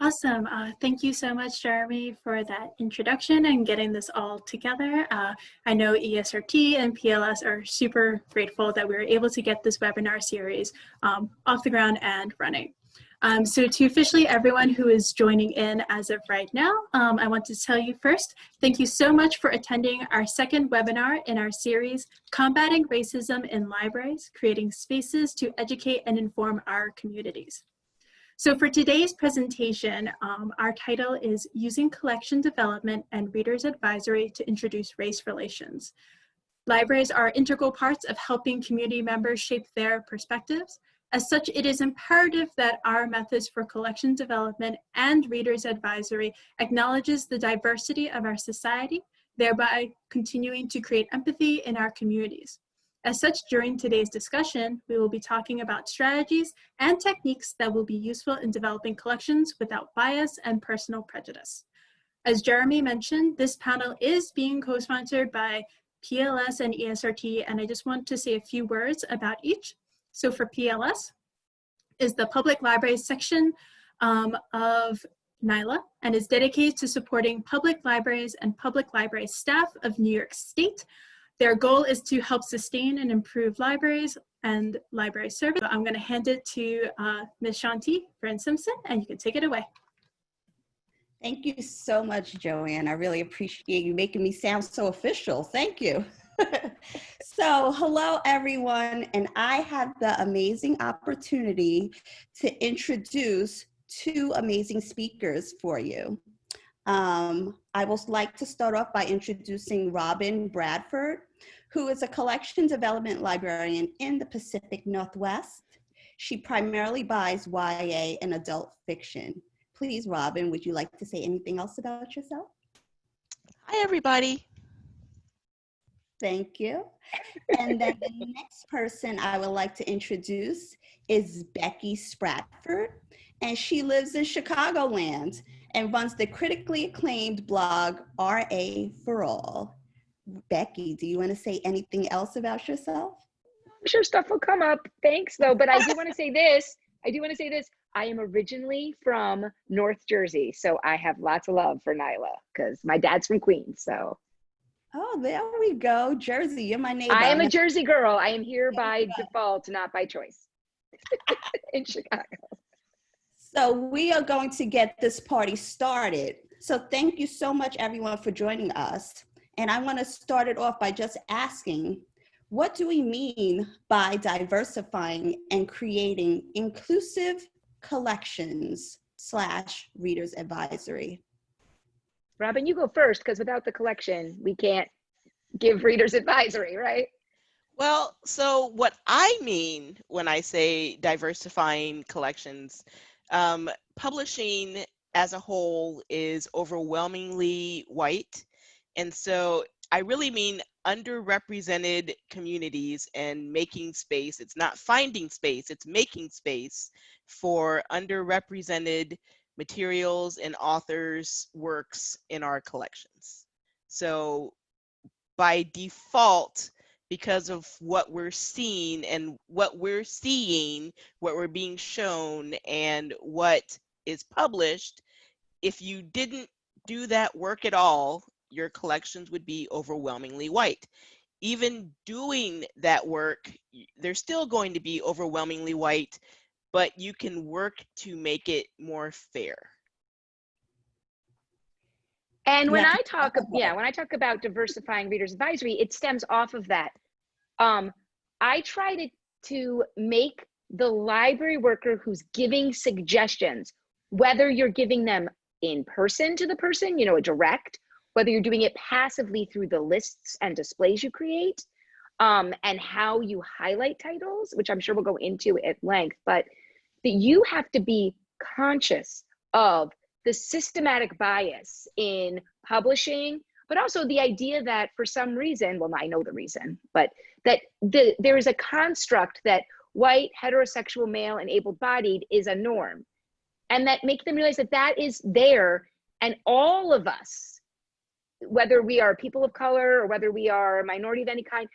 Awesome. Thank you so much, Jeremy, for that introduction and getting this all together. I know ESRT and PLS are super grateful that we were able to get this webinar series off the ground and running. So to officially everyone who is joining in as of right now, I want to tell you first, thank you so much for attending our second webinar in our series, Combating Racism in Libraries, Creating Spaces to Educate and Inform Our Communities. So for today's presentation, our title is Using Collection Development and Reader's Advisory to Introduce Race Relations. Libraries are integral parts of helping community members shape their perspectives. As such, it is imperative that our methods for collection development and reader's advisory acknowledges the diversity of our society, thereby continuing to create empathy in our communities. As such, during today's discussion, we will be talking about strategies and techniques that will be useful in developing collections without bias and personal prejudice. As Jeremy mentioned, this panel is being co-sponsored by PLS and ESRT, and I just want to say a few words about each. So for PLS is the Public Libraries section of NYLA and is dedicated to supporting public libraries and public library staff of New York State. Their goal is to help sustain and improve libraries and library service. I'm going to hand it to Ms. Shanti Byrne-Simpson, and you can take it away. Thank you so much, Joanne. I really appreciate you making me sound so official. Thank you. So hello, everyone, and I have the amazing opportunity to introduce two amazing speakers for you. I would like to start off by introducing Robin Bradford, who is a collection development librarian in the Pacific Northwest. She primarily buys YA and adult fiction. Please, Robin, would you like to say anything else about yourself? Hi, everybody. Thank you. And then the next person I would like to introduce is Becky Spratford, and she lives in Chicagoland and runs the critically acclaimed blog RA for All. Becky, do you want to say anything else about yourself? I'm sure stuff will come up. Thanks, though. But I do want to say this. I am originally from North Jersey, so I have lots of love for NYLA because my dad's from Queens. So. Oh, there we go. Jersey, you're my neighbor. I am a Jersey girl. I am here by default, not by choice. In Chicago. So we are going to get this party started. So thank you so much, everyone, for joining us. And I want to start it off by just asking, what do we mean by diversifying and creating inclusive collections / reader's advisory? Robin, you go first, because without the collection, we can't give reader's advisory, right? Well, so what I mean when I say diversifying collections, publishing as a whole is overwhelmingly white. And so I really mean underrepresented communities and making space. It's not finding space, it's making space for underrepresented materials and authors' works in our collections. So by default, because of what we're seeing and what we're seeing, what we're being shown and what is published, if you didn't do that work at all, your collections would be overwhelmingly white. Even doing that work, they're still going to be overwhelmingly white, but you can work to make it more fair. And when I talk about diversifying reader's advisory, it stems off of that. I try to make the library worker who's giving suggestions, whether you're giving them in person to the person, a direct, whether you're doing it passively through the lists and displays you create, and how you highlight titles, which I'm sure we'll go into at length, but that you have to be conscious of the systematic bias in publishing, but also the idea that for some reason, well, I know the reason, but that there is a construct that white, heterosexual, male, and able-bodied is a norm. And that make them realize that that is there, and all of us, whether we are people of color or whether we are a minority of any kind,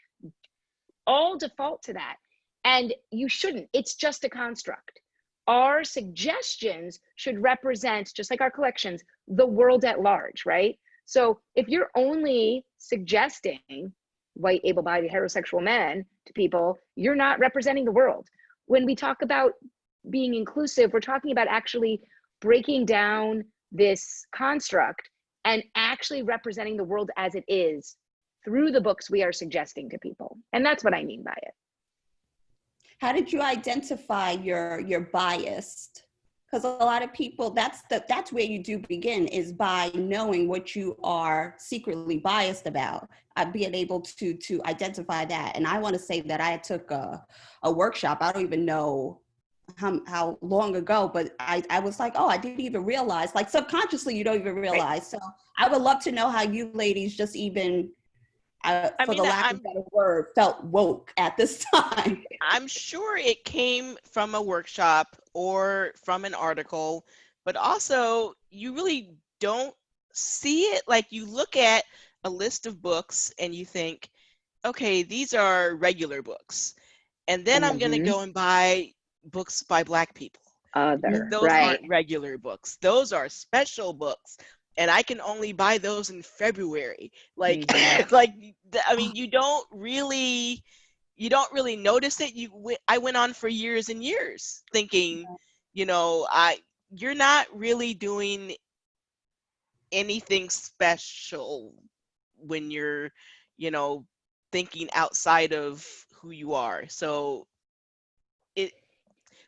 all default to that. And you shouldn't, it's just a construct. our suggestions should represent, just like our collections, the world at large, right? So if you're only suggesting white, able-bodied, heterosexual men to people, you're not representing the world. When we talk about being inclusive, we're talking about actually breaking down this construct and actually representing the world as it is through the books we are suggesting to people. And that's what I mean by it. How did you identify your bias? Because a lot of people, that's where you do begin, is by knowing what you are secretly biased about, being able to identify that. And I want to say that I took a workshop. I don't even know how long ago, but I was like, oh, I didn't even realize, like subconsciously you don't even realize. Right. So I would love to know how you ladies just even, for the lack of a better word, felt woke at this time. I'm sure it came from a workshop or from an article, but also you really don't see it. Like you look at a list of books and you think, okay, these are regular books. And then I'm going to go and buy books by Black people. Those aren't regular books. Those are special books. And I can only buy those in February. Like, I mean, you don't really notice it. I went on for years and years thinking, you're not really doing anything special when you're, thinking outside of who you are. So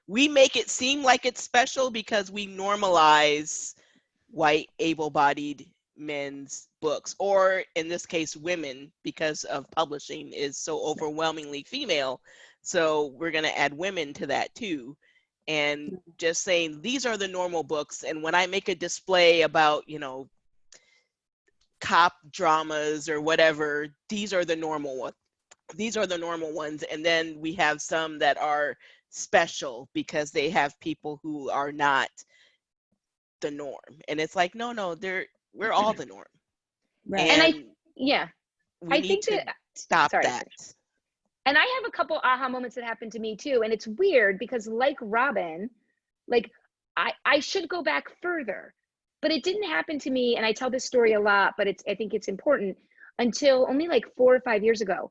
we make it seem like it's special because we normalize white, able-bodied men's books, or in this case, women, because of publishing is so overwhelmingly female. So we're going to add women to that too. And just saying, these are the normal books. And when I make a display about, cop dramas or whatever, these are the normal ones. These are the normal ones. And then we have some that are special because they have people who are not the norm. And it's like, no, we're all the norm. Right. And I need think to that stop that. And I have a couple aha moments that happened to me too. And it's weird because like Robin, like I should go back further, but it didn't happen to me. And I tell this story a lot, but I think it's important, until only like 4 or 5 years ago.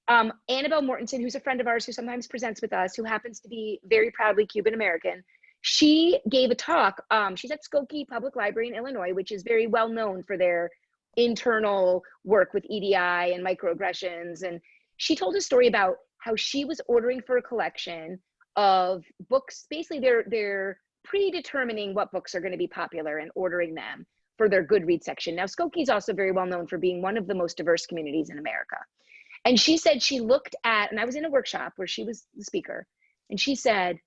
Annabelle Mortensen, who's a friend of ours who sometimes presents with us, who happens to be very proudly Cuban American, she gave a talk. She's at Skokie Public Library in Illinois, which is very well known for their internal work with EDI and microaggressions. And she told a story about how she was ordering for a collection of books. Basically, they're predetermining what books are going to be popular and ordering them for their Goodreads section. Now, Skokie is also very well known for being one of the most diverse communities in America. And she said she looked at, and I was in a workshop where she was the speaker, and she said,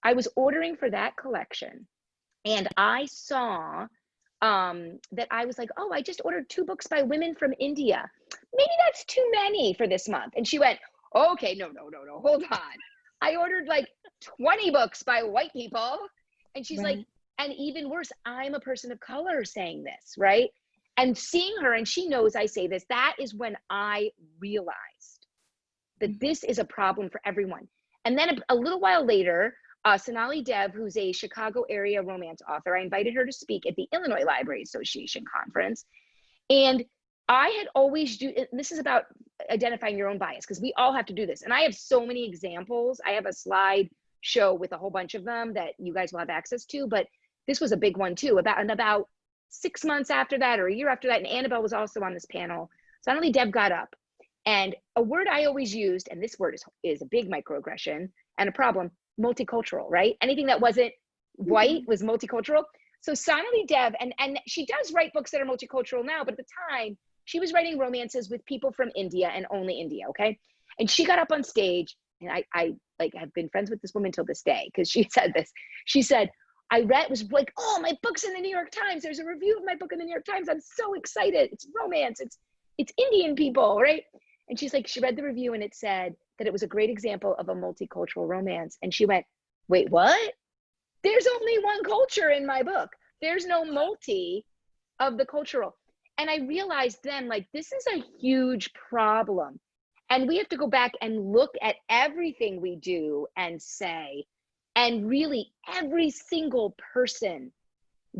I was ordering for that collection and I saw that I was like, oh, I just ordered 2 books by women from India. Maybe that's too many for this month. And she went, okay, no, hold on. I ordered like 20 books by white people. And she's like, and even worse, I'm a person of color saying this, right? And seeing her, and she knows I say this, that is when I realized that this is a problem for everyone. And then a little while later, Sonali Dev, who's a Chicago area romance author, I invited her to speak at the Illinois Library Association conference. And I had always this is about identifying your own bias, because we all have to do this. And I have so many examples. I have a slide show with a whole bunch of them that you guys will have access to, but this was a big one too. About 6 months after that, or a year after that, and Annabelle was also on this panel, Sonali Dev got up, and a word I always used, and this word is a big microaggression and a problem, multicultural, right? Anything that wasn't white was multicultural. So Sonali Dev, and she does write books that are multicultural now, but at the time she was writing romances with people from India and only India, okay? And she got up on stage, and I like have been friends with this woman till this day, because she said this. She said, was like, oh, my book's in the New York Times. There's a review of my book in the New York Times. I'm so excited. It's romance. It's Indian people, right? And she's like, she read the review and it said that it was a great example of a multicultural romance. And she went, wait, what? There's only one culture in my book. There's no multi of the cultural. And I realized then, like, this is a huge problem. And we have to go back and look at everything we do and say, And really every single person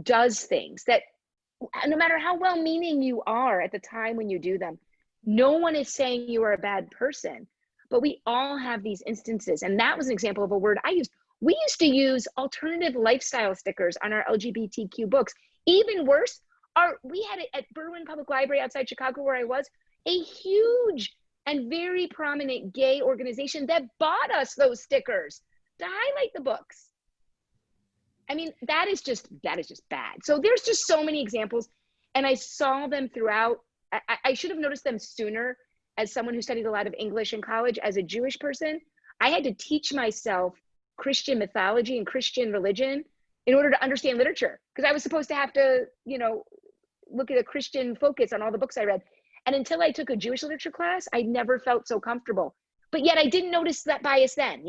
does things that, no matter how well-meaning you are at the time when you do them, no one is saying you are a bad person, but we all have these instances. And that was an example of a word I used. We used to use alternative lifestyle stickers on our LGBTQ books. Even worse, we had it at Berwyn Public Library outside Chicago where I was, a huge and very prominent gay organization that bought us those stickers to highlight the books. I mean, that is just bad. So there's just so many examples, and I saw them throughout. I should have noticed them sooner as someone who studied a lot of English in college. As a Jewish person, I had to teach myself Christian mythology and Christian religion in order to understand literature, because I was supposed to have to, look at a Christian focus on all the books I read. And until I took a Jewish literature class, I never felt so comfortable. But yet I didn't notice that bias then,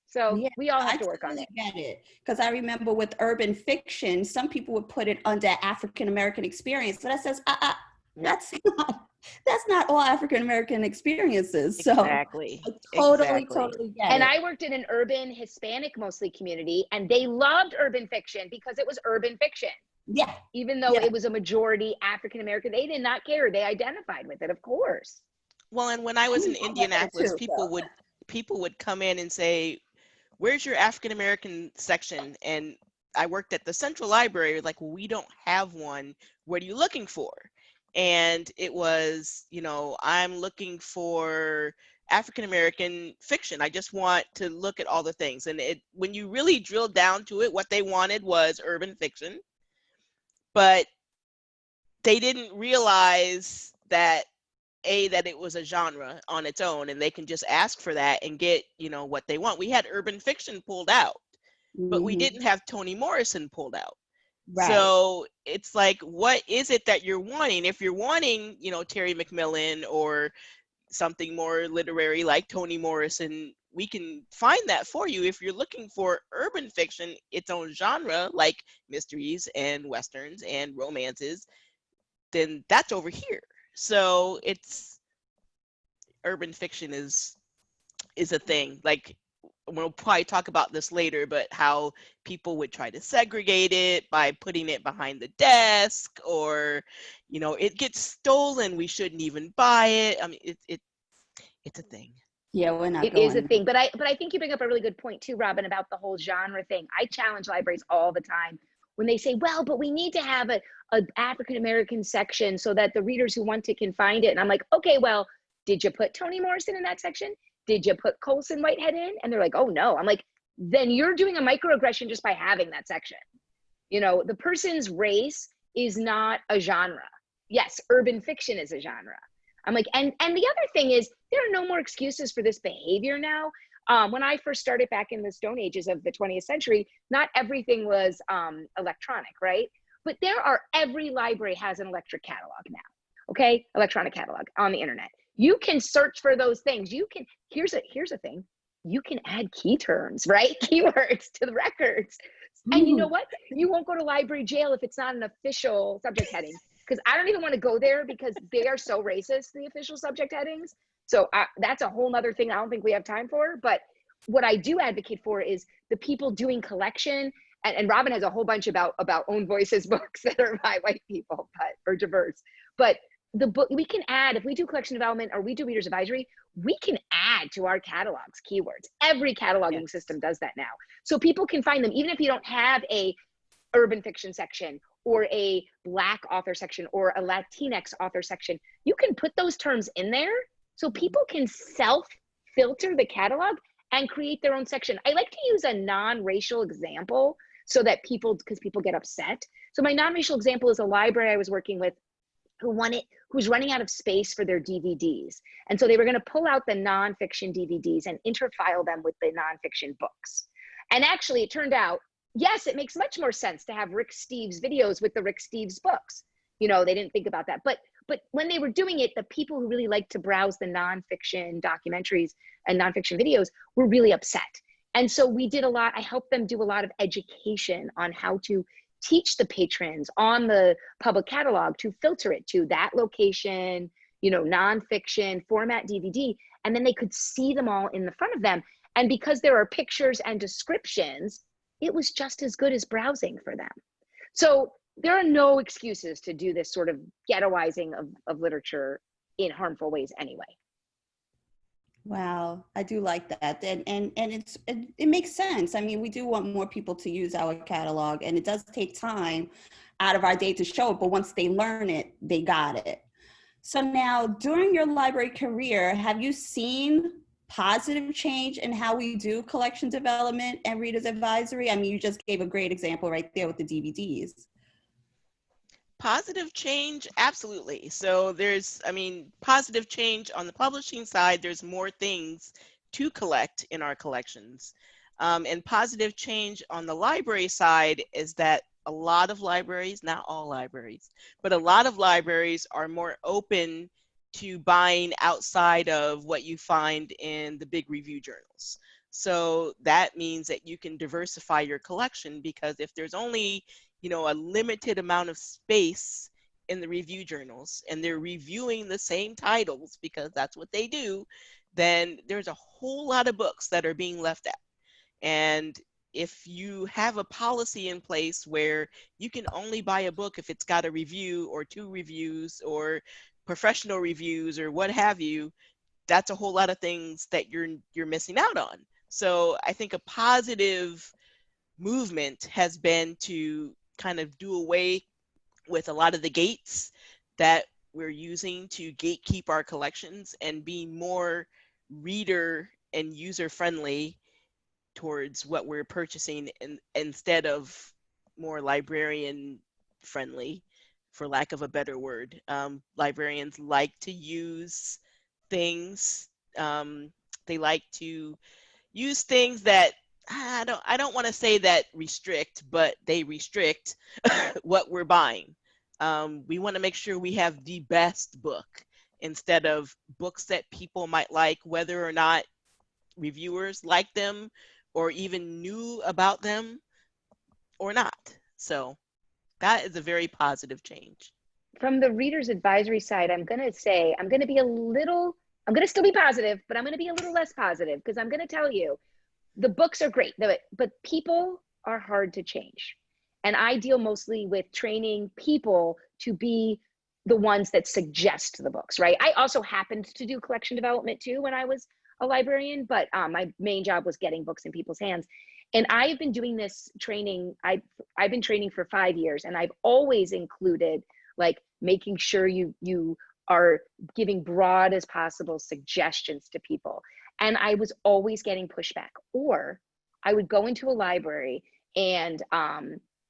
So Yeah, we all have to work on it. I get it. Because I remember with urban fiction, some people would put it under African-American experience. So that says, that's not all African-American experiences. So Exactly. I totally Exactly. get And it. I worked in an urban Hispanic mostly community, and they loved urban fiction because it was urban fiction. Yeah. Even though it was a majority African-American, they did not care. They identified with it, of course. Well, and when I was in Indianapolis, too, people would come in and say, "Where's your African American section?" And I worked at the Central Library. Like, well, we don't have one. What are you looking for? And it was, I'm looking for African American fiction. I just want to look at all the things. And when you really drill down to it, what they wanted was urban fiction. But they didn't realize that it was a genre on its own, and they can just ask for that and get, what they want. We had urban fiction pulled out, but we didn't have Toni Morrison pulled out. Right. So it's like, what is it that you're wanting? If you're wanting, Terry McMillan or something more literary like Toni Morrison, we can find that for you. If you're looking for urban fiction, its own genre, like mysteries and westerns and romances, then that's over here. So it's urban fiction is a thing. Like, we'll probably talk about this later, but how people would try to segregate it by putting it behind the desk, or it gets stolen, we shouldn't even buy it. I mean, it's a thing. Yeah, we're not It is a thing. But I think you bring up a really good point too, Robin, about the whole genre thing. I challenge libraries all the time when they say, well, but we need to have a African-American section so that the readers who want it can find it. And I'm like, okay, well, did you put Toni Morrison in that section? Did you put Colson Whitehead in? And they're like, oh no. I'm like, then you're doing a microaggression just by having that section. The person's race is not a genre. Yes, urban fiction is a genre. I'm like, and the other thing is, there are no more excuses for this behavior now. When I first started back in the Stone Ages of the 20th century, not everything was electronic, right? But every library has an electronic catalog now, okay? Electronic catalog on the internet. You can search for those things. Here's a thing. You can add key terms, right? Keywords to the records. And you know what? You won't go to library jail if it's not an official subject heading. Because I don't even want to go there because they are so racist, the official subject headings. So that's a whole nother thing I don't think we have time for. But what I do advocate for is the people doing collection. And Robin has a whole bunch about own voices books that are by white people or diverse. But the book, we can add, if we do collection development or we do reader's advisory, we can add to our catalogs keywords. Every cataloging system does that now. So people can find them, even if you don't have a urban fiction section or a Black author section or a Latinx author section. You can put those terms in there so people can self-filter the catalog and create their own section. I like to use a non-racial example so that because people get upset. So my non-racial example is a library I was working with who's running out of space for their DVDs. And so they were going to pull out the nonfiction DVDs and interfile them with the nonfiction books. And actually it turned out, yes, it makes much more sense to have Rick Steves videos with the Rick Steves books. They didn't think about that. But when they were doing it, the people who really like to browse the nonfiction documentaries and nonfiction videos were really upset. And so we did I helped them do a lot of education on how to teach the patrons on the public catalog to filter it to that location, nonfiction, format DVD, and then they could see them all in the front of them. And because there are pictures and descriptions, it was just as good as browsing for them. So there are no excuses to do this sort of ghettoizing of literature in harmful ways anyway. Wow, I do like that. And it makes sense. I mean, we do want more people to use our catalog, and it does take time out of our day to show it, but once they learn it, they got it. So now, during your library career, have you seen positive change in how we do collection development and readers advisory? I mean, you just gave a great example right there with the DVDs. Positive change, absolutely. So there's, I mean, positive change on the publishing side, there's more things to collect in our collections. And positive change on the library side is that a lot of libraries, not all libraries, but a lot of libraries are more open to buying outside of what you find in the big review journals. So that means that you can diversify your collection, because if there's only, you know, a limited amount of space in the review journals and they're reviewing the same titles because that's what they do, then there's a whole lot of books that are being left out. And if you have a policy in place where you can only buy a book if it's got a review or 2 reviews or professional reviews or what have you, that's a whole lot of things that you're missing out on. So I think a positive movement has been to kind of do away with a lot of the gates that we're using to gatekeep our collections and be more reader and user friendly towards what we're purchasing, instead of more librarian friendly, for lack of a better word. Librarians like to use things. They like to use things that I don't want to say that restrict, but they restrict what we're buying. We want to make sure we have the best book instead of books that people might like, whether or not reviewers like them or even knew about them or not. So that is a very positive change. From the reader's advisory side, I'm going to say, I'm going to still be positive, but I'm going to be a little less positive, because I'm going to tell you, the books are great, but people are hard to change. And I deal mostly with training people to be the ones that suggest the books, right? I also happened to do collection development too when I was a librarian, but my main job was getting books in people's hands. And I've been doing this training, I've been training for 5 years, and I've always included like making sure you are giving broad as possible suggestions to people. And I was always getting pushback. Or I would go into a library and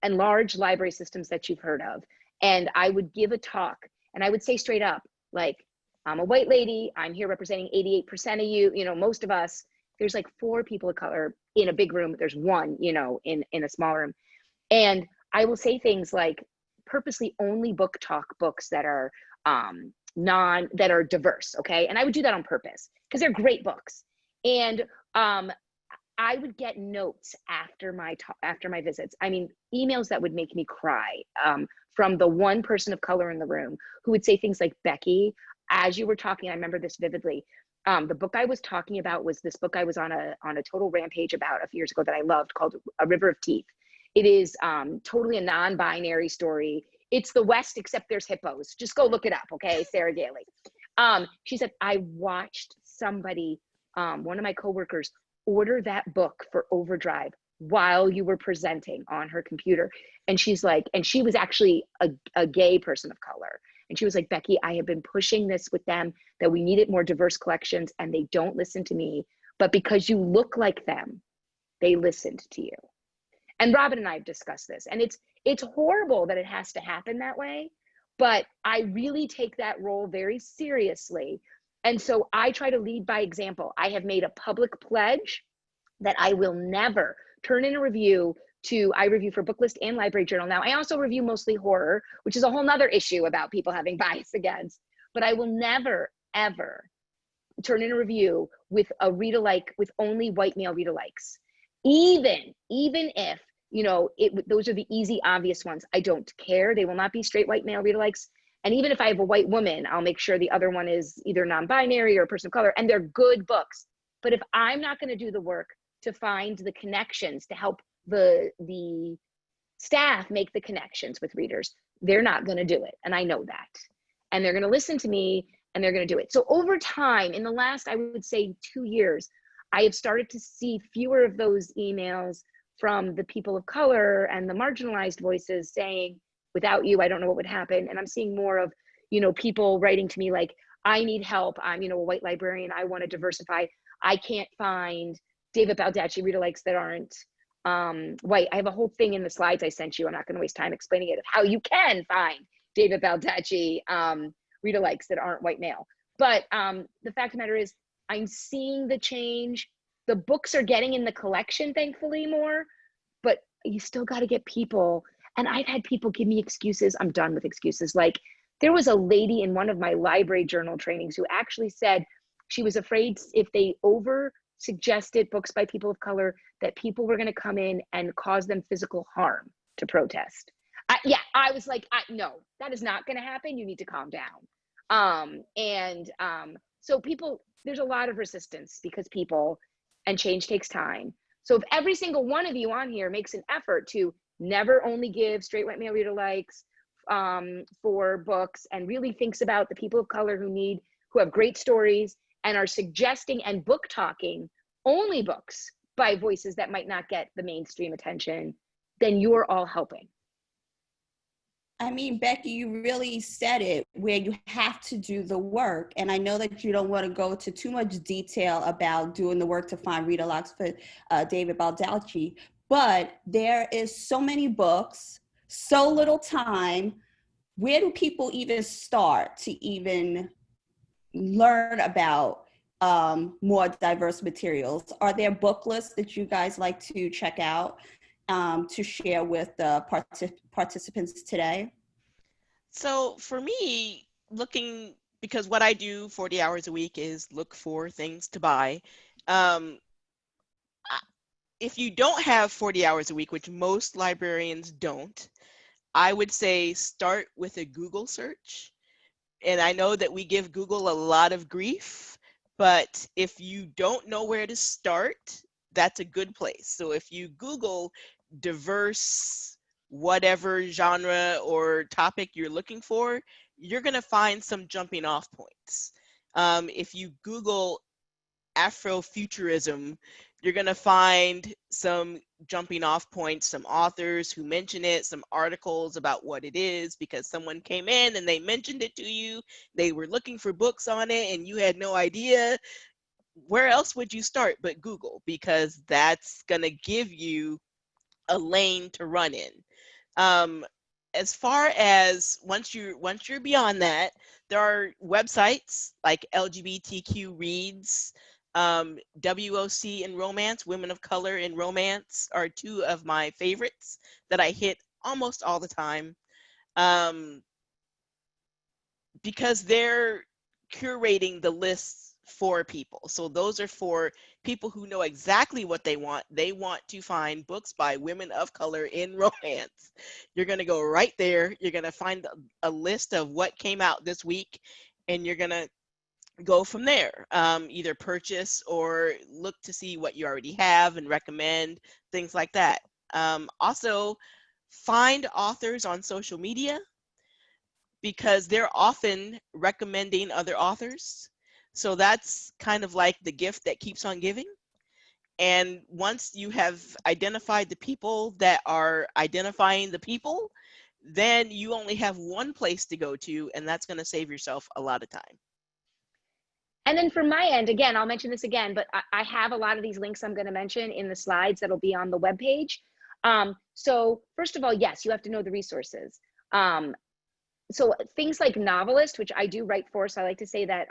large library systems that you've heard of, and I would give a talk, and I would say straight up, like, I'm a white lady, I'm here representing 88% of you, you know, most of us, there's like 4 people of color in a big room, there's 1, you know, in a small room. And I will say things like, purposely only book talk books that are that are diverse, okay? And I would do that on purpose because they're great books. And I would get notes after my visits. I mean, emails that would make me cry from the one person of color in the room who would say things like, Becky, as you were talking, I remember this vividly. The book I was talking about was this book I was on a total rampage about a few years ago that I loved, called A River of Teeth. It is totally a non-binary story. It's the West, except there's hippos. Just go look it up, okay? Sarah Daly. She said, I watched somebody, one of my coworkers, order that book for Overdrive while you were presenting on her computer. And she's like, and she was actually a gay person of color. And she was like, Becky, I have been pushing this with them that we needed more diverse collections, and they don't listen to me. But because you look like them, they listened to you. And Robin and I have discussed this, and it's horrible that it has to happen that way, but I really take that role very seriously. And so I try to lead by example. I have made a public pledge that I will never turn in a review I review for Booklist and Library Journal. Now, I also review mostly horror, which is a whole nother issue about people having bias against, but I will never, ever turn in a review with a read-alike, with only white male read-alikes. Even if, you know, those are the easy, obvious ones. I don't care. They will not be straight white male read-alikes. And even if I have a white woman, I'll make sure the other one is either non-binary or a person of color, and they're good books. But if I'm not going to do the work to find the connections to help the staff make the connections with readers, they're not going to do it. And I know that. And they're going to listen to me and they're going to do it. So over time, in the last, I would say 2 years, I have started to see fewer of those emails from the people of color and the marginalized voices saying, without you, I don't know what would happen. And I'm seeing more of, people writing to me like, I need help. I'm, a white librarian. I want to diversify. I can't find David Baldacci read-alikes that aren't white. I have a whole thing in the slides I sent you. I'm not going to waste time explaining it, of how you can find David Baldacci read-alikes that aren't white male. But the fact of the matter is, I'm seeing the change. The books are getting in the collection, thankfully, more, but you still got to get people. And I've had people give me excuses. I'm done with excuses. Like, there was a lady in one of my library journal trainings who actually said she was afraid if they over suggested books by people of color that people were going to come in and cause them physical harm to protest. I was like, no, that is not going to happen. You need to calm down. So people, there's a lot of resistance because people, and change takes time. So if every single one of you on here makes an effort to never only give straight white male reader likes for books, and really thinks about the people of color who have great stories and are suggesting and book talking only books by voices that might not get the mainstream attention, then you're all helping. I mean, Becky, you really said it, where you have to do the work. And I know that you don't want to go into too much detail about doing the work to find read-alikes for David Baldacci, but there is so many books, so little time. Where do people even start to even learn about more diverse materials? Are there book lists that you guys like to check out to share with the participants today? So for me, because what I do 40 hours a week is look for things to buy. If you don't have 40 hours a week, which most librarians don't, I would say start with a Google search. And I know that we give Google a lot of grief, but if you don't know where to start, that's a good place. So if you Google diverse whatever genre or topic you're looking for, you're going to find some jumping off points. If you Google Afrofuturism, you're going to find some jumping off points, some authors who mention it, some articles about what it is, because someone came in and they mentioned it to you. They were looking for books on it and you had no idea. Where else would you start but Google? Because that's going to give you a lane to run in. As far as once you're beyond that, there are websites like LGBTQ Reads, WOC in Romance, Women of Color in Romance are two of my favorites that I hit almost all the time, because they're curating the lists for people. So those are for people who know exactly what they want. They want to find books by women of color in romance. You're going to go right there. You're going to find a list of what came out this week, and you're going to go from there. Either purchase or look to see what you already have and recommend, things like that. Also, find authors on social media, because they're often recommending other authors. So that's kind of like the gift that keeps on giving. And once you have identified the people that are identifying the people, then you only have one place to go to, and that's going to save yourself a lot of time. And then from my end, again, I'll mention this again, but I have a lot of these links I'm going to mention in the slides that'll be on the webpage. So first of all, yes, you have to know the resources. So things like Novelist, which I do write for, so I like to say that,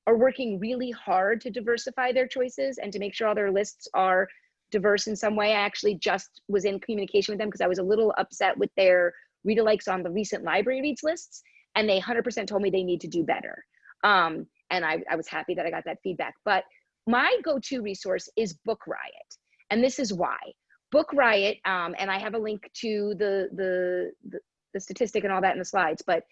are working really hard to diversify their choices and to make sure all their lists are diverse in some way. I actually just was in communication with them because I was a little upset with their read-alikes on the recent library reads lists, and they 100% told me they need to do better. And I was happy that I got that feedback. But my go-to resource is Book Riot, and this is why. Book Riot, and I have a link to the statistic and all that in the slides, but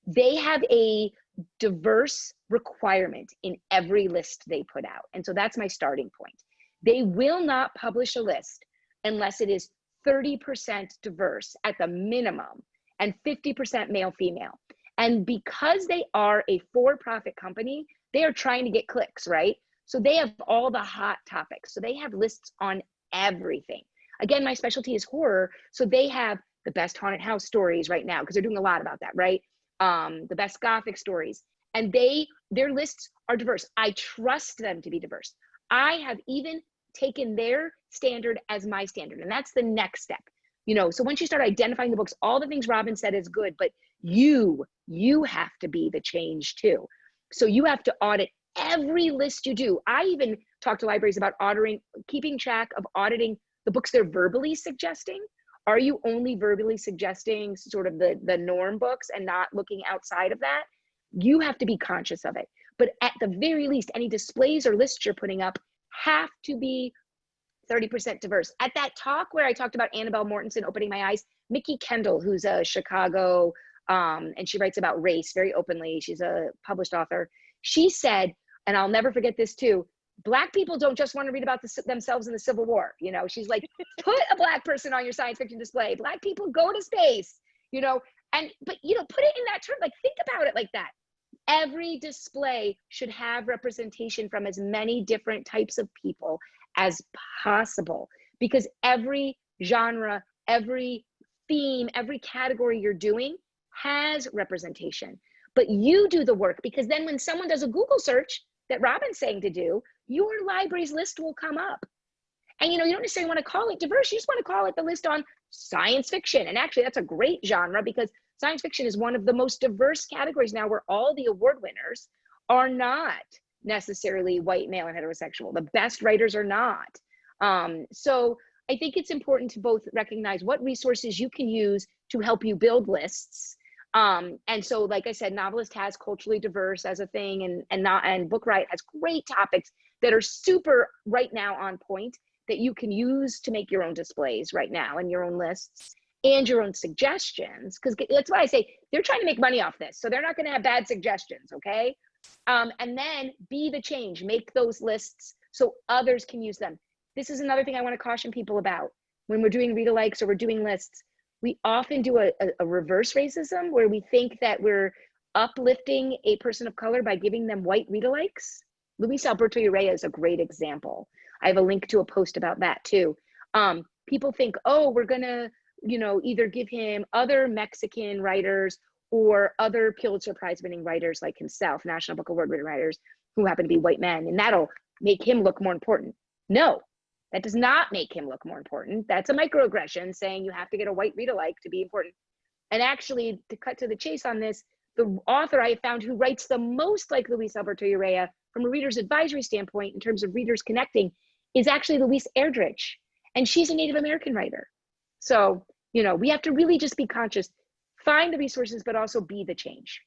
they have a diverse requirement in every list they put out. And so that's my starting point. They will not publish a list unless it is 30% diverse at the minimum and 50% male female. And because they are a for-profit company, they are trying to get clicks, right? So they have all the hot topics. So they have lists on everything. Again, my specialty is horror. So they have the best haunted house stories right now, because they're doing a lot about that, right? The best Gothic stories. And their lists are diverse. I trust them to be diverse. I have even taken their standard as my standard. And that's the next step. So once you start identifying the books, all the things Robin said is good, but you have to be the change too. So you have to audit every list you do. I even talk to libraries about keeping track of auditing the books they're verbally suggesting. Are you only verbally suggesting sort of the norm books and not looking outside of that? You have to be conscious of it. But at the very least, any displays or lists you're putting up have to be 30% diverse. At that talk where I talked about Annabelle Mortensen opening my eyes, Mickey Kendall, who's a Chicago, and she writes about race very openly. She's a published author. She said, and I'll never forget this too, Black people don't just want to read about themselves in the Civil War. She's like, put a Black person on your science fiction display. Black people go to space, but put it in that term, like think about it like that. Every display should have representation from as many different types of people as possible, because every genre, every theme, every category you're doing has representation. But you do the work, because then when someone does a Google search that Robin's saying to do, your library's list will come up. And you don't necessarily want to call it diverse, you just want to call it the list on science fiction. And actually that's a great genre, because science fiction is one of the most diverse categories now, where all the award winners are not necessarily white, male, and heterosexual. The best writers are not. So I think it's important to both recognize what resources you can use to help you build lists. And so, like I said, Novelist has culturally diverse as a thing, and Book Riot has great topics that are super right now on point that you can use to make your own displays right now and your own lists and your own suggestions. Because that's why I say they're trying to make money off this. So they're not going to have bad suggestions, okay? And then be the change, make those lists so others can use them. This is another thing I want to caution people about. When we're doing read-alikes or we're doing lists, we often do a reverse racism, where we think that we're uplifting a person of color by giving them white read-alikes. Luis Alberto Urrea is a great example. I have a link to a post about that too. People think, oh, we're gonna, either give him other Mexican writers or other Pulitzer Prize winning writers like himself, National Book Award winning writers who happen to be white men, and that'll make him look more important. No, that does not make him look more important. That's a microaggression saying you have to get a white read-alike to be important. And actually, to cut to the chase on this, the author I have found who writes the most like Luis Alberto Urrea from a reader's advisory standpoint in terms of readers connecting is actually Louise Erdrich. And she's a Native American writer. So, we have to really just be conscious, find the resources, but also be the change.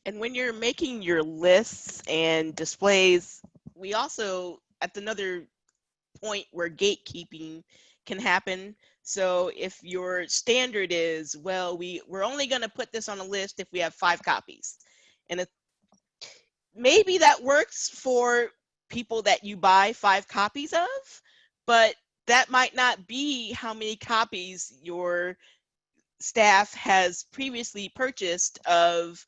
And when you're making your lists and displays, we also, at another point where gatekeeping can happen. So if your standard is, well, we're only going to put this on a list if we have 5 copies. And maybe that works for people that you buy 5 copies of, but that might not be how many copies your staff has previously purchased of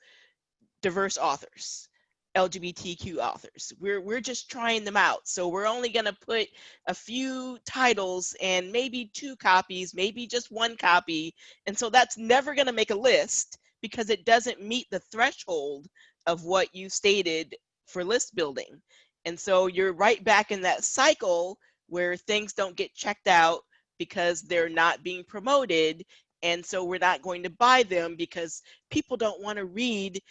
diverse authors, LGBTQ authors. We're just trying them out. So we're only going to put a few titles and maybe 2 copies, maybe just 1 copy. And so that's never going to make a list because it doesn't meet the threshold of what you stated for list building. And so you're right back in that cycle where things don't get checked out because they're not being promoted. And so we're not going to buy them because people don't want to read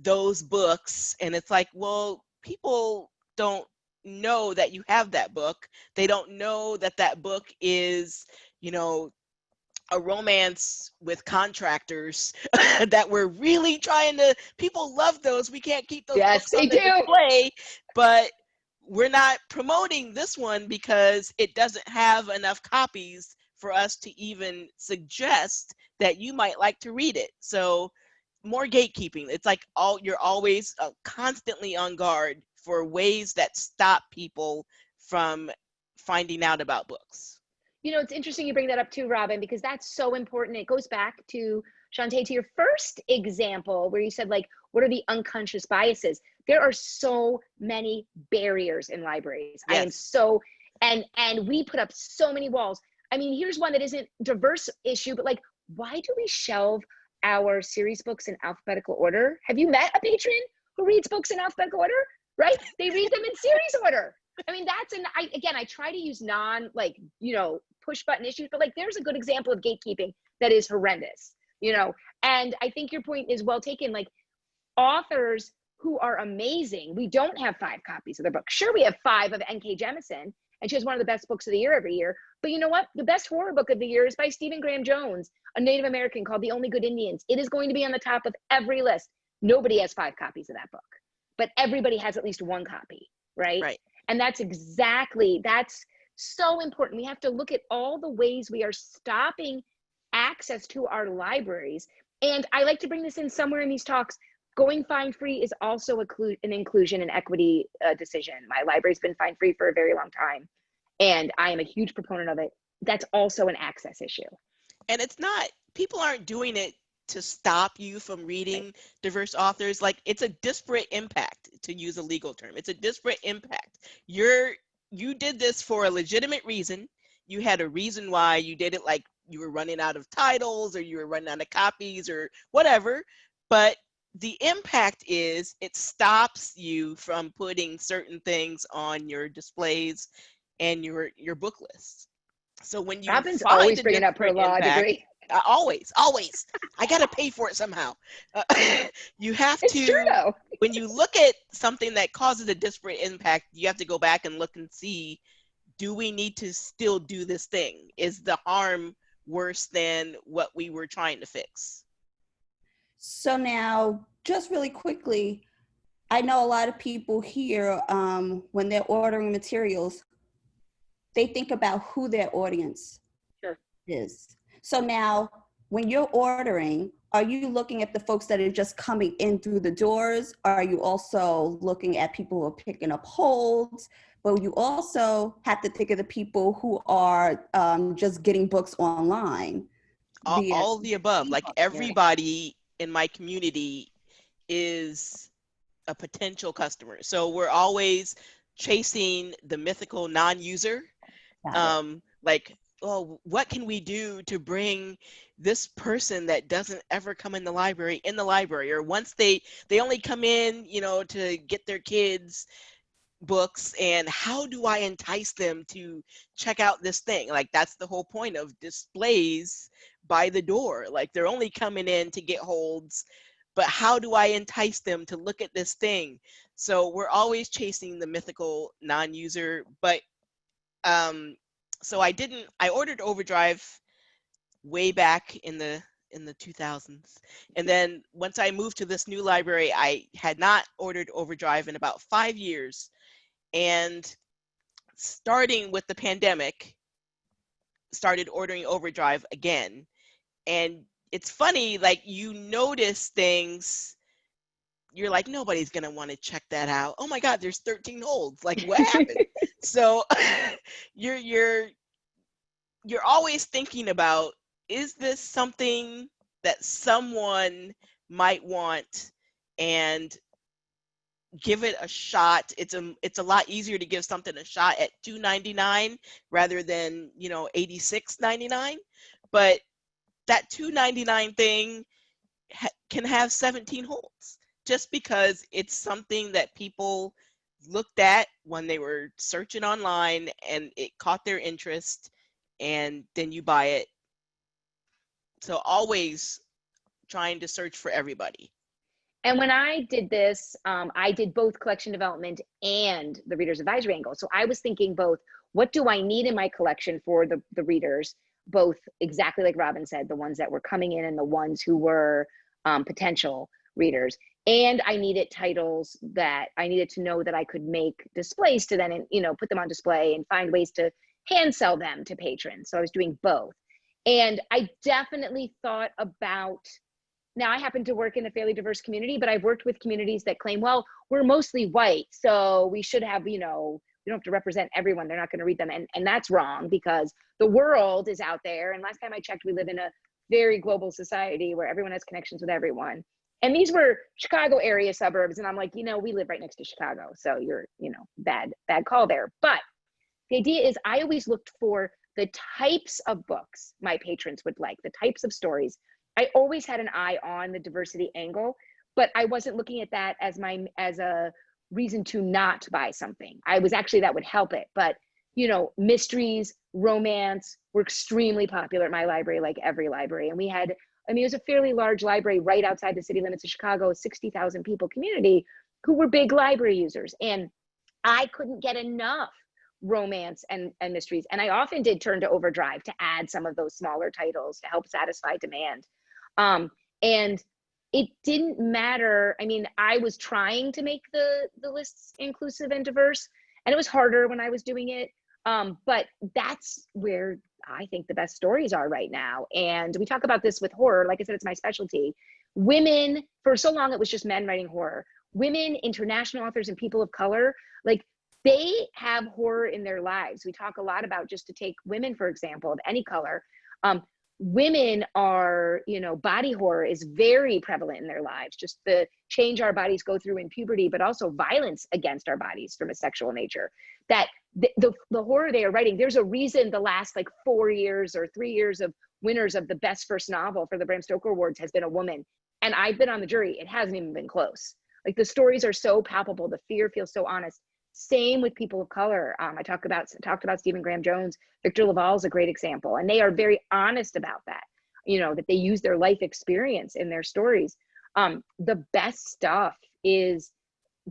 those books. And it's like, well, people don't know that you have that book. They don't know that that book is, a romance with contractors that we're really trying to, people love those. We can't keep those books on the display, but we're not promoting this one because it doesn't have enough copies for us to even suggest that you might like to read it. So more gatekeeping. It's like you're always constantly on guard for ways that stop people from finding out about books. You know, it's interesting you bring that up too, Robin, because that's so important. It goes back to, Shantae, to your first example where you said, like, what are the unconscious biases? There are so many barriers in libraries. Yes. I am so, and we put up so many walls. I mean, here's one that isn't diverse issue, but like, why do we shelve our series books in alphabetical order? Have you met a patron who reads books in alphabetical order? Right? They read them in series order. I mean, I try to use like, you know, push button issues, but like, there's a good example of gatekeeping that is horrendous, you know? And I think your point is well taken. Like, authors who are amazing, we don't have 5 copies of their book. Sure, we have 5 of N.K. Jemisin, and she has one of the best books of the year every year. But you know what? The best horror book of the year is by Stephen Graham Jones, a Native American, called The Only Good Indians. It is going to be on the top of every list. Nobody has 5 copies of that book, but everybody has at least 1 copy, right? Right. And that's so important. We have to look at all the ways we are stopping access to our libraries. And I like to bring this in somewhere in these talks. Going fine free is also an inclusion and equity decision. My library's been fine free for a very long time, and I am a huge proponent of it. That's also an access issue. And it's not, people aren't doing it to stop you from reading diverse authors. Like, it's a disparate impact, to use a legal term. It's a disparate impact. You did this for a legitimate reason. You had a reason why you did it, like you were running out of titles or you were running out of copies or whatever. But the impact is it stops you from putting certain things on your displays and your book lists. So when you Robin's find always a bringing up her different law impact, degree. always, I gotta pay for it somehow. You have It's true to, though. when you look at something that causes a disparate impact, you have to go back and look and see, do we need to still do this thing? Is the harm worse than what we were trying to fix? So now, just really quickly, I know a lot of people here, when they're ordering materials, they think about who their audience is. So now, when you're ordering, are you looking at the folks that are just coming in through the doors? Are you also looking at people who are picking up holds? But you also have to think of the people who are just getting books online. All the above. Like, ebook, everybody in my community is a potential customer. So we're always chasing the mythical non-user. Like, oh, what can we do to bring this person that doesn't ever come in the library, or once they only come in, you know, to get their kids books, and how do I entice them to check out this thing? Like, that's the whole point of displays by the door. Like, they're only coming in to get holds, but how do I entice them to look at this thing? So we're always chasing the mythical non-user. But so I ordered Overdrive way back in the 2000s. And then once I moved to this new library, I had not ordered Overdrive in about 5 years. And starting with the pandemic, started ordering Overdrive again. And it's funny, like, you notice things, you're like, nobody's gonna want to check that out. Oh my God, there's 13 holds. Like, what happened? So you're always thinking about, is this something that someone might want, and give it a shot. It's a lot easier to give something a shot at $2.99 rather than, you know, $86.99. But that $2.99 thing can have 17 holds, just because it's something that people looked at when they were searching online and it caught their interest, and then you buy it. So always trying to search for everybody. And when I did this, I did both collection development and the reader's advisory angle. So I was thinking both, what do I need in my collection for the readers, both exactly like Robin said, the ones that were coming in and the ones who were potential readers. And I needed titles that I needed to know that I could make displays to then, you know, put them on display and find ways to hand sell them to patrons. So I was doing both. And I definitely thought about now I happen to work in a fairly diverse community, but I've worked with communities that claim, well, we're mostly white, so we should have, we don't have to represent everyone. They're not going to read them. And that's wrong, because the world is out there. And last time I checked, we live in a very global society where everyone has connections with everyone. And these were Chicago area suburbs. And I'm like, we live right next to Chicago. So you're, bad call there. But the idea is I always looked for the types of books my patrons would like, the types of stories. I always had an eye on the diversity angle, but I wasn't looking at that as a reason to not buy something. I was actually, that would help it. But, mysteries, romance were extremely popular at my library, like every library. And we had, it was a fairly large library right outside the city limits of Chicago, 60,000 people community who were big library users. And I couldn't get enough romance and mysteries. And I often did turn to Overdrive to add some of those smaller titles to help satisfy demand. And it didn't matter. I mean, I was trying to make the lists inclusive and diverse, and it was harder when I was doing it. But that's where I think the best stories are right now. And we talk about this with horror. Like I said, it's my specialty. Women, for so long, it was just men writing horror. Women, international authors, and people of color, like, they have horror in their lives. We talk a lot about, just to take women, for example, of any color, women are, body horror is very prevalent in their lives. Just the change our bodies go through in puberty, but also violence against our bodies from a sexual nature. That the horror they are writing, there's a reason the last 4 years or 3 years of winners of the best first novel for the Bram Stoker Awards has been a woman. And I've been on the jury. It hasn't even been close. Like, the stories are so palpable. The fear feels so honest. Same with people of color. I talked about Stephen Graham Jones. Victor LaValle is a great example, and they are very honest about that. That they use their life experience in their stories. The best stuff is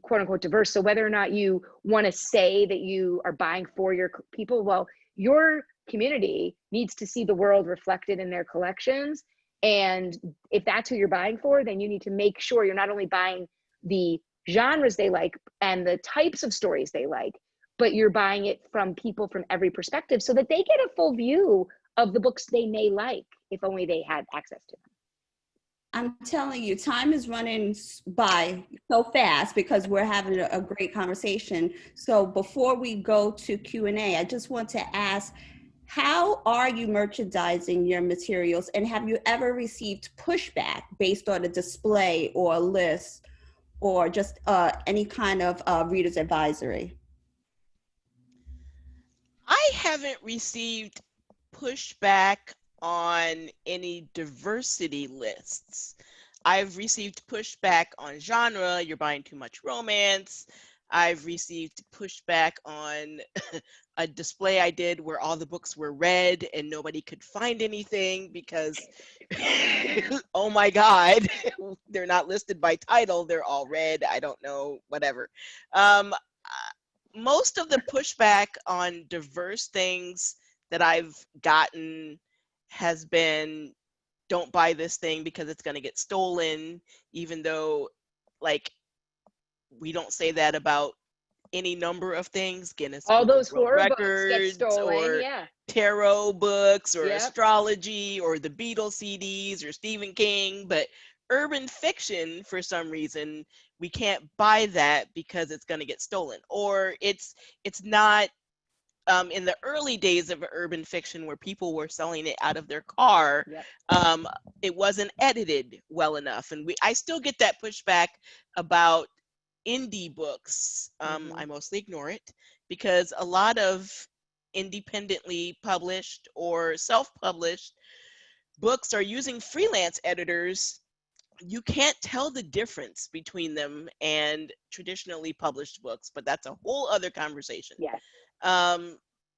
quote unquote diverse. So whether or not you want to say that you are buying for your people, well, your community needs to see the world reflected in their collections. And if that's who you're buying for, then you need to make sure you're not only buying the genres they like and the types of stories they like, but you're buying it from people from every perspective so that they get a full view of the books they may like, if only they had access to them. I'm telling you, time is running by so fast because we're having a great conversation. So before we go to Q&A, I just want to ask, how are you merchandising your materials, and have you ever received pushback based on a display or a list, or just any kind of reader's advisory? I haven't received pushback on any diversity lists. I've received pushback on genre, you're buying too much romance. I've received pushback on a display I did where all the books were red and nobody could find anything because, oh my God, they're not listed by title. They're all red. I don't know, whatever. Most of the pushback on diverse things that I've gotten has been, don't buy this thing because it's going to get stolen, even though, like, we don't say that about any number of things. Guinness All Book those of World horror books Records, get stolen, or yeah. tarot books, or Yep. astrology, or the Beatles CDs, or Stephen King. But urban fiction, for some reason, we can't buy that because it's going to get stolen, or it's not. In the early days of urban fiction, where people were selling it out of their car, Yep. it wasn't edited well enough. And I still get that pushback about indie books. I mostly ignore it because a lot of independently published or self-published books are using freelance editors. You can't tell the difference between them and traditionally published books, but that's a whole other conversation. Yes.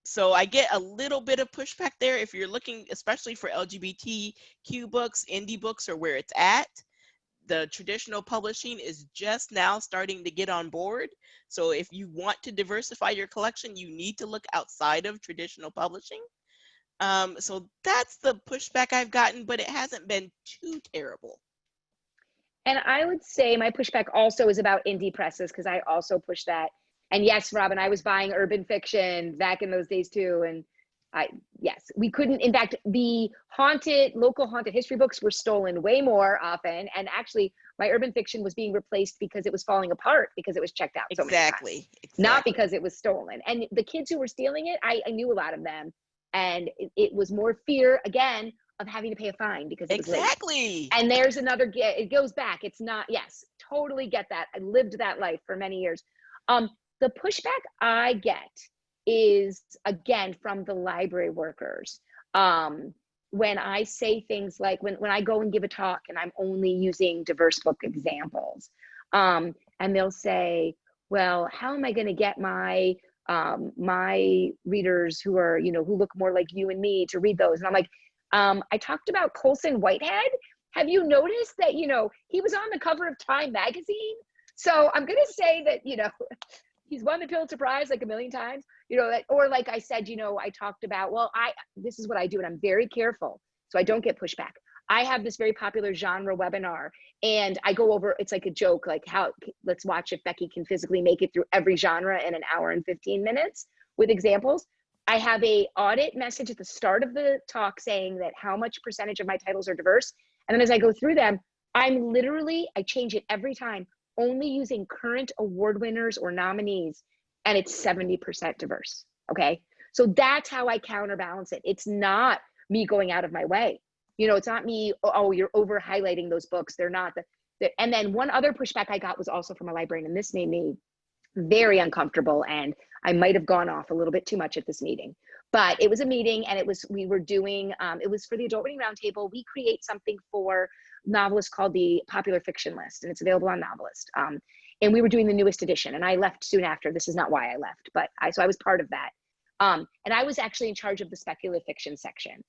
So I get a little bit of pushback there. If you're looking, especially for LGBTQ books, indie books are where it's at. The traditional publishing is just now starting to get on board. So if you want to diversify your collection, you need to look outside of traditional publishing. So that's the pushback I've gotten, but it hasn't been too terrible. And I would say my pushback also is about indie presses, because I also push that. And yes, Robin, I was buying urban fiction back in those days too. And Yes, we couldn't. In fact, the local haunted history books were stolen way more often. And actually, my urban fiction was being replaced because it was falling apart because it was checked out so many times. Exactly. Not because it was stolen. And the kids who were stealing it, I knew a lot of them. And it was more fear, again, of having to pay a fine because it was late. Exactly. And there's another, it goes back. It's not, yes, totally get that. I lived that life for many years. The pushback I get is, again, from the library workers. When I say things like, when I go and give a talk and I'm only using diverse book examples, and they'll say, well, how am I going to get my readers who are, who look more like you and me to read those? And I'm like, I talked about Colson Whitehead. Have you noticed that, he was on the cover of Time magazine? So I'm going to say that, he's won the Pulitzer Prize like a million times, or like I said, I talked about, this is what I do, and I'm very careful so I don't get pushback. I have this very popular genre webinar, and I go over, it's like a joke, like let's watch if Becky can physically make it through every genre in an hour and 15 minutes with examples. I have a audit message at the start of the talk saying that how much percentage of my titles are diverse. And then as I go through them, I change it every time, only using current award winners or nominees, and it's 70% diverse. Okay. So that's how I counterbalance it. It's not me going out of my way. It's not me, oh, you're over highlighting those books. They're not. And then one other pushback I got was also from a librarian, and this made me very uncomfortable. And I might have gone off a little bit too much at this meeting, but it was a meeting, and we were doing, it was for the Adult Reading Roundtable. We create something for novelists called the Popular Fiction List, and it's available on Novelist. And we were doing the newest edition, and I left soon after. This is not why I left, but so I was part of that. And I was actually in charge of the speculative fiction section,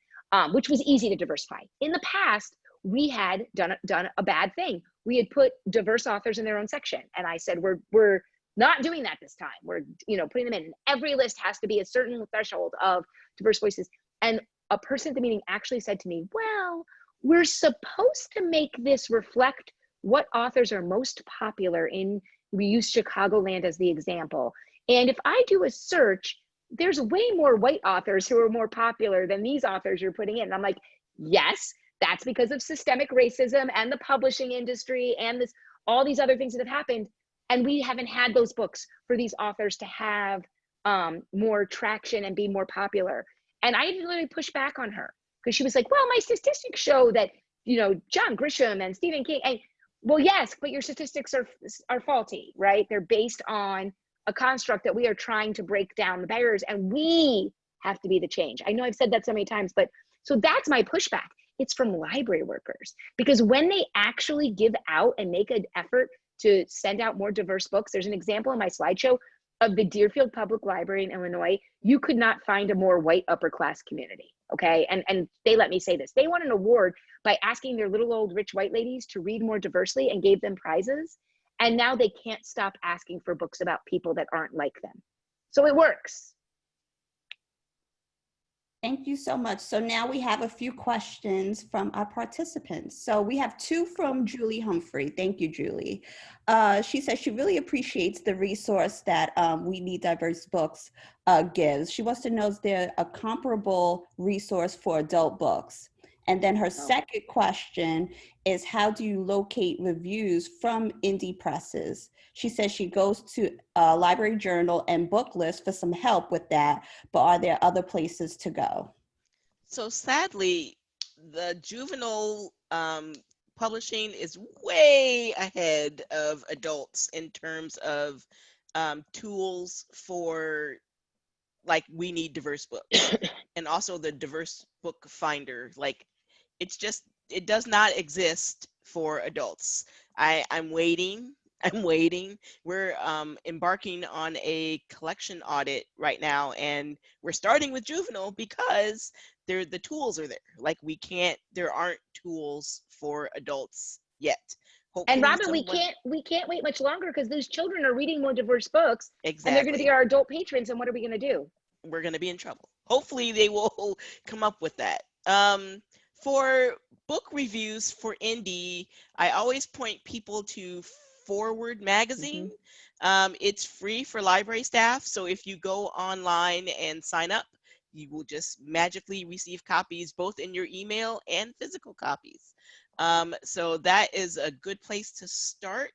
which was easy to diversify. In the past, we had done a bad thing. We had put diverse authors in their own section, and I said, we're not doing that this time. We're putting them in. And every list has to be a certain threshold of diverse voices. And a person at the meeting actually said to me, well, we're supposed to make this reflect what authors are most popular in. We use Chicagoland as the example. And if I do a search, there's way more white authors who are more popular than these authors you're putting in. And I'm like, yes, that's because of systemic racism and the publishing industry and all these other things that have happened. And we haven't had those books for these authors to have more traction and be more popular. And I literally pushed back on her because she was like, well, my statistics show that, John Grisham and Stephen King. And, well, yes, but your statistics are faulty, right? They're based on a construct that we are trying to break down the barriers, and we have to be the change. I know I've said that so many times, but so that's my pushback. It's from library workers, because when they actually give out and make an effort to send out more diverse books. There's an example in my slideshow of the Deerfield Public Library in Illinois. You could not find a more white upper class community, okay? And they let me say this. They won an award by asking their little old rich white ladies to read more diversely and gave them prizes. And now they can't stop asking for books about people that aren't like them. So it works. Thank you so much. So now we have a few questions from our participants. So we have two from Julie Humphrey. Thank you, Julie. She says she really appreciates the resource that We Need Diverse Books gives. She wants to know, is there a comparable resource for adult books? And then her second question is, how do you locate reviews from indie presses? She says she goes to Library Journal and Booklist for some help with that, but are there other places to go? So sadly, the juvenile publishing is way ahead of adults in terms of tools for, like, We Need Diverse Books and also the Diverse Book Finder. Like, it does not exist for adults. I'm waiting. We're embarking on a collection audit right now, and we're starting with juvenile because the tools are there. Like, there aren't tools for adults yet. Hopefully, and Robin, we can't wait much longer, because those children are reading more diverse books. Exactly. And they're going to be our adult patrons. And what are we going to do? We're going to be in trouble. Hopefully they will come up with that. For book reviews for indie, I always point people to Forward Magazine. It's free for library staff. So if you go online and sign up, You will just magically receive copies both in your email and physical copies. So that is a good place to start.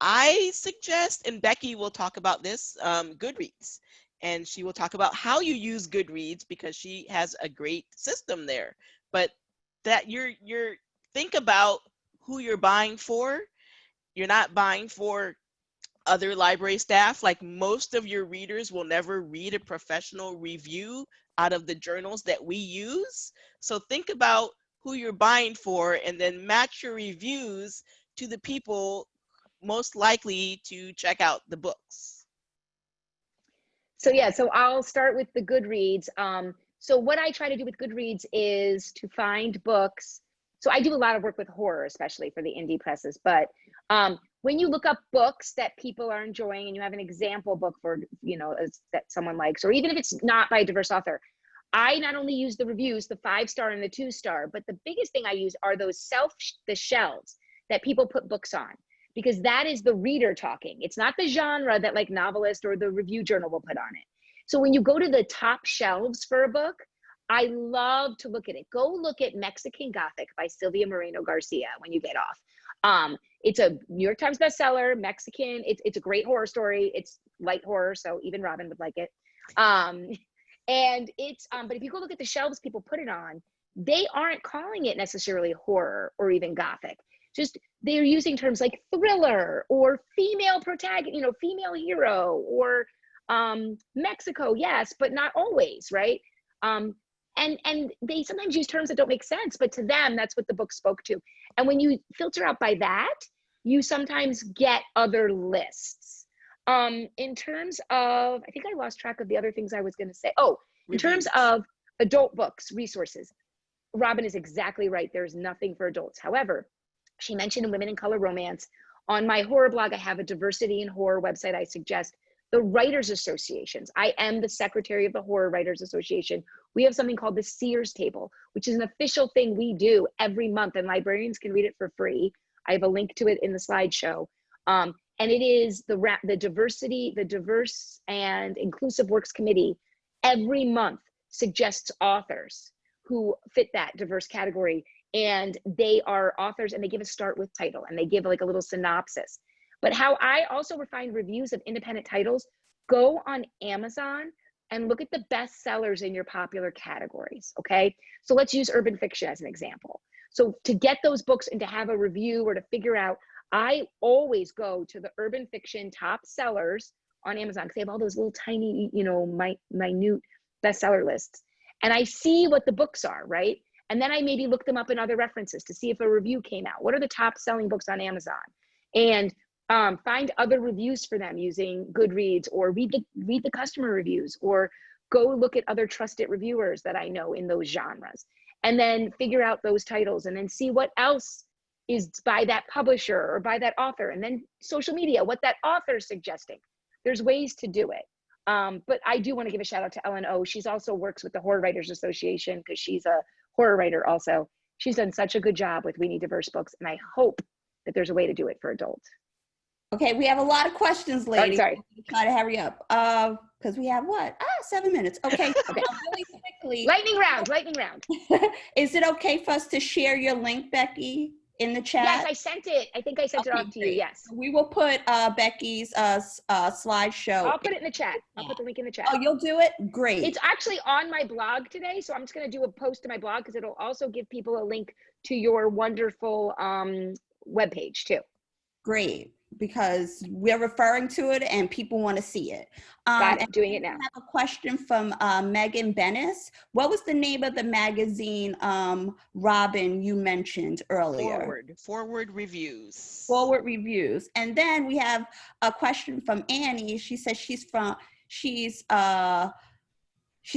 I suggest, and Becky will talk about this, Goodreads. And she will talk about how you use Goodreads because she has a great system there. But that you're think about who you're buying for. You're not buying for other library staff. Like, most of your readers will never read a professional review out of the journals that we use. So think about who you're buying for and then match your reviews to the people most likely to check out the books. So yeah, so I'll start with the Goodreads. So what I try to do with Goodreads is to find books. So I do a lot of work with horror, especially for the indie presses. But when you look up books that people are enjoying and you have an example book for, that someone likes, or even if it's not by a diverse author, I not only use the reviews, the 5-star and the 2-star, but the biggest thing I use are those the shelves that people put books on, because that is the reader talking. It's not the genre that like Novelist or the Review Journal will put on it. So when you go to the top shelves for a book, I love to look at it. Go look at Mexican Gothic by Sylvia Moreno Garcia when you get off. It's a New York Times bestseller, Mexican. It's a great horror story. It's light horror, so even Robin would like it. And it's, but if you go look at the shelves people put it on, they aren't calling it necessarily horror or even Gothic. Just they're using terms like thriller or female protagonist, female hero, or Mexico, yes, but not always, right? And they sometimes use terms that don't make sense, but to them, that's what the book spoke to. And when you filter out by that, you sometimes get other lists. In terms of, I think I lost track of the other things I was going to say. Oh, in terms of adult books, resources, Robin is exactly right. There's nothing for adults. However, she mentioned Women in Color Romance. On my horror blog, I have a diversity in horror website. I suggest the Writers Associations. I am the secretary of the Horror Writers Association. We have something called the Sears Table, which is an official thing we do every month, and librarians can read it for free. I have a link to it in the slideshow. And it is the Diverse and Inclusive Works Committee every month suggests authors who fit that diverse category. And they are authors, and they give a start with title, and they give like a little synopsis. But how I also refine reviews of independent titles, go on Amazon and look at the best sellers in your popular categories, okay? So let's use urban fiction as an example. So to get those books and to have a review or to figure out, I always go to the urban fiction top sellers on Amazon, because they have all those little tiny, minute bestseller lists. And I see what the books are, right? And then I maybe look them up in other references to see if a review came out. What are the top selling books on Amazon? And find other reviews for them using Goodreads, or read the customer reviews, or go look at other trusted reviewers that I know in those genres, and then figure out those titles, and then see what else is by that publisher or by that author, and then social media, what that author is suggesting. There's ways to do it. But I do want to give a shout out to Ellen O. She's also works with the Horror Writers Association, because she's a horror writer also. She's done such a good job with We Need Diverse Books, and I hope that there's a way to do it for adults. Okay, we have a lot of questions, ladies. Oh, sorry. Try to hurry up, because we have 7 minutes. Okay, Okay. Really quickly. Lightning round. Is it okay for us to share your link, Becky, in the chat? Yes, I sent it. I think I sent it off to you. Yes. We will put Becky's slideshow. I'll put it in the chat. I'll put the link in the chat. Oh, you'll do it? Great. It's actually on my blog today, so I'm just going to do a post to my blog, because it'll also give people a link to your wonderful webpage too. Great, because we're referring to it and people want to see it. Got it. Doing it now. I have a question from Megan Bennis. What was the name of the magazine, Robin, you mentioned earlier? Forward Reviews. Forward Reviews. And then we have a question from Annie. She says she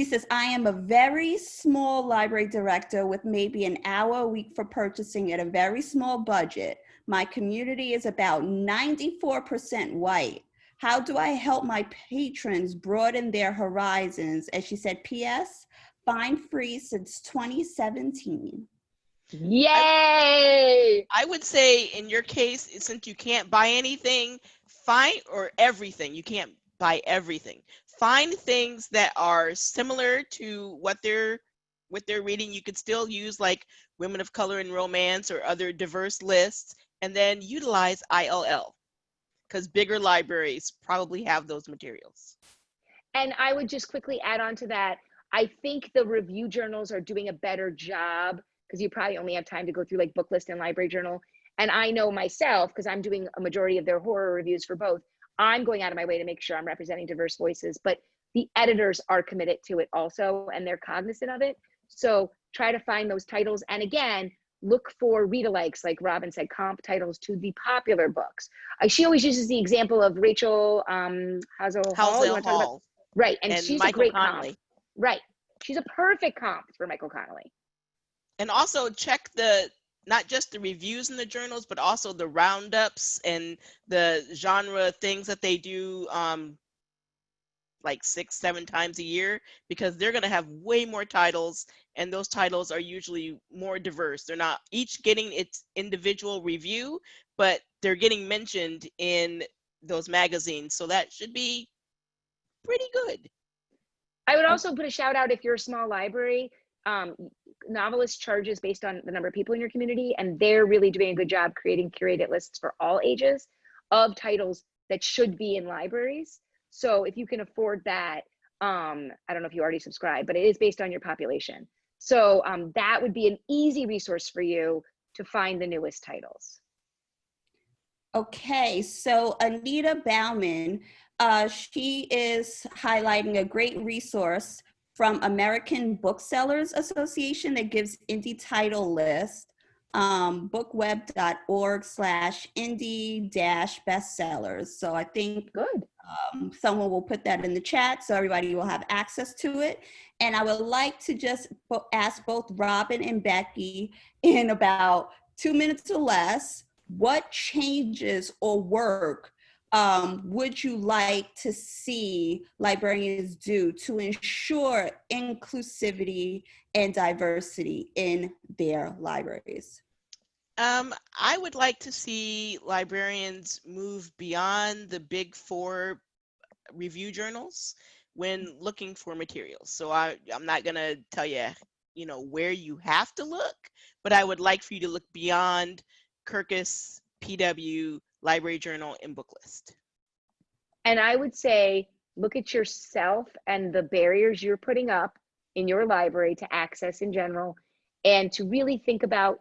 says, I am a very small library director with maybe an hour a week for purchasing at a very small budget. My community is about 94% white. How do I help my patrons broaden their horizons? As she said, P.S., fine free since 2017. Yay! I would say in your case, since you can't buy anything, or everything, you can't buy everything. find things that are similar to what they're reading. You could still use like women of color in romance or other diverse lists, and then utilize ILL, because bigger libraries probably have those materials. And I would just quickly add on to that. I think the review journals are doing a better job, because you probably only have time to go through like Booklist and Library Journal. And I know myself, because I'm doing a majority of their horror reviews for both, I'm going out of my way to make sure I'm representing diverse voices, but the editors are committed to it also, and they're cognizant of it. So try to find those titles. And again, look for read-alikes, like Robin said, comp titles to the popular books. She always uses the example of Rachel Hazel Hall. You want to talk about? Right, and she's Michael a great Connelly. comp. Right, she's a perfect comp for Michael Connelly. And also check not just the reviews in the journals, but also the roundups and the genre things that they do like 6-7 times a year, because they're going to have way more titles, and those titles are usually more diverse. They're not each getting its individual review, but they're getting mentioned in those magazines, so that should be pretty good. I would also put a shout out, if you're a small library, Novelist charges based on the number of people in your community, and they're really doing a good job creating curated lists for all ages of titles that should be in libraries. So if you can afford that, I don't know if you already subscribe, but it is based on your population. So that would be an easy resource for you to find the newest titles. Okay, so Anita Bauman, she is highlighting a great resource from American Booksellers Association that gives indie title list, bookweb.org/indie-bestsellers. So I think Good. Someone will put that in the chat so everybody will have access to it. And I would like to just ask both Robin and Becky, in about 2 minutes or less, what changes or work would you like to see librarians do to ensure inclusivity and diversity in their libraries? I would like to see librarians move beyond the big 4 review journals when looking for materials. So I'm not going to tell you, where you have to look, but I would like for you to look beyond Kirkus, PW, Library Journal, and Booklist. And I would say, look at yourself and the barriers you're putting up in your library to access in general, and to really think about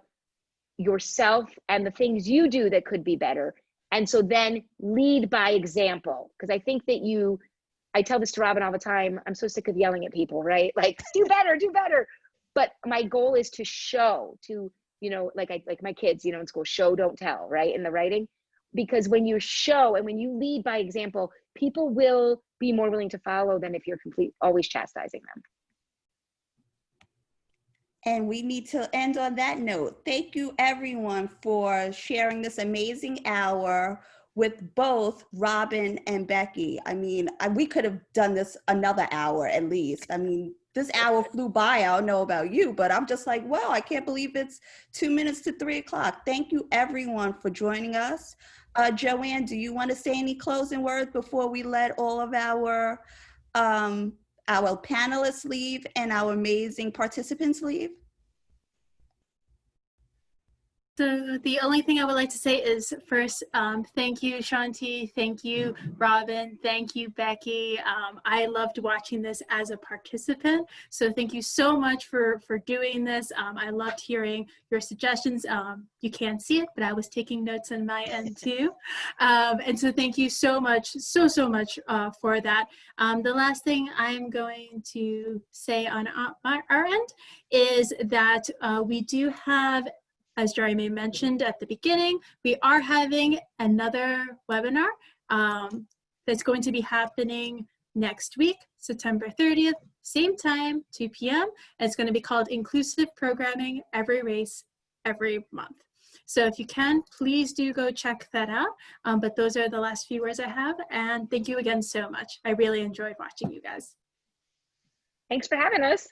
yourself and the things you do that could be better. And so then lead by example. Because I think that I tell this to Robin all the time, I'm so sick of yelling at people, right? Like, do better, do better. But my goal is to show, like my kids, in school, show, don't tell, right? In the writing. Because when you show and when you lead by example, people will be more willing to follow than if you're always chastising them. And we need to end on that note. Thank you everyone for sharing this amazing hour with both Robin and Becky. I mean, we could have done this another hour at least. I mean, this hour flew by. I don't know about you, but I'm just like, wow, I can't believe it's 2 minutes to 3 o'clock. Thank you everyone for joining us. Joanne, do you want to say any closing words before we let all of our panelists leave and our amazing participants leave? So the only thing I would like to say is first, thank you, Shanti. Thank you, Robin. Thank you, Becky. I loved watching this as a participant. So thank you so much for doing this. I loved hearing your suggestions. You can't see it, but I was taking notes on my end too. And so thank you so much, so much for that. The last thing I'm going to say on our end is that we do have, as Jeremy mentioned at the beginning, we are having another webinar that's going to be happening next week, September 30th, same time, 2 p.m. It's going to be called Inclusive Programming, Every Race, Every Month. So if you can, please do go check that out. But those are the last few words I have. And thank you again so much. I really enjoyed watching you guys. Thanks for having us.